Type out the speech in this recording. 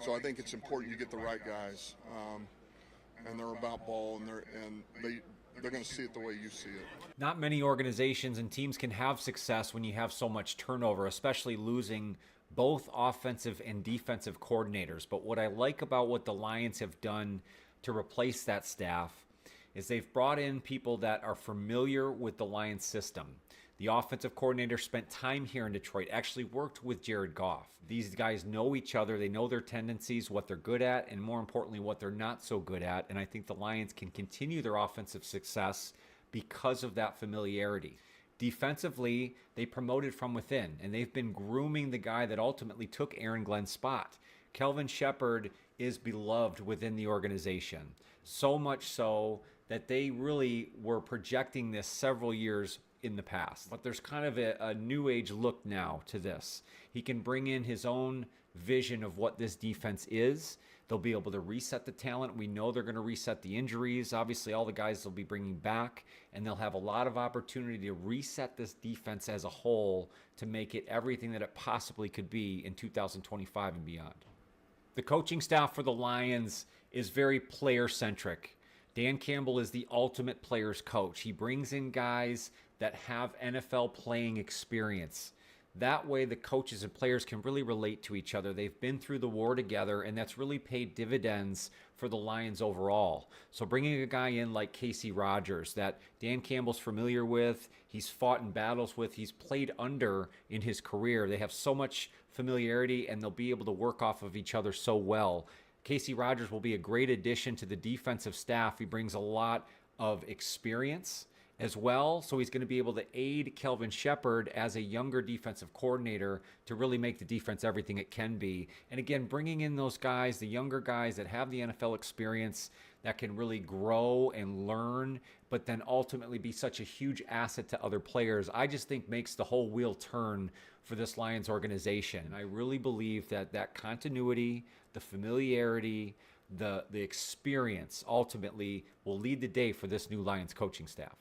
So I think it's important you get the right guys, and they're about ball, and they're going to see it the way you see it. Not many organizations and teams can have success when you have so much turnover, especially losing both offensive and defensive coordinators. But what I like about what the Lions have done to replace that staff is they've brought in people that are familiar with the Lions system. The offensive coordinator spent time here in Detroit, actually worked with Jared Goff. These guys know each other. They know their tendencies, what they're good at, and more importantly, what they're not so good at. And I think the Lions can continue their offensive success because of that familiarity. Defensively, they promoted from within, and they've been grooming the guy that ultimately took Aaron Glenn's spot. Kelvin Shepard is beloved within the organization, so much so that they really were projecting this several years in the past. But there's kind of a new age look now to this. He can bring in his own vision of what this defense is. They'll be able to reset the talent. We know they're going to reset the injuries. Obviously, all the guys they'll be bringing back, and they'll have a lot of opportunity to reset this defense as a whole to make it everything that it possibly could be in 2025 and beyond. The coaching staff for the Lions is very player-centric. Dan Campbell is the ultimate player's coach. He brings in guys that have NFL playing experience. That way the coaches and players can really relate to each other. They've been through the war together, and that's really paid dividends for the Lions overall. So bringing a guy in like Casey Rogers that Dan Campbell's familiar with, he's fought in battles with, he's played under in his career. They have so much familiarity, and they'll be able to work off of each other so well. Casey Rogers will be a great addition to the defensive staff. He brings a lot of experience as well, so he's going to be able to aid Kelvin Shepard as a younger defensive coordinator to really make the defense everything it can be. And again, bringing in those guys, the younger guys that have the NFL experience that can really grow and learn, but then ultimately be such a huge asset to other players, I just think makes the whole wheel turn for this Lions organization. And I really believe that that continuity, the familiarity, the experience ultimately will lead the day for this new Lions coaching staff.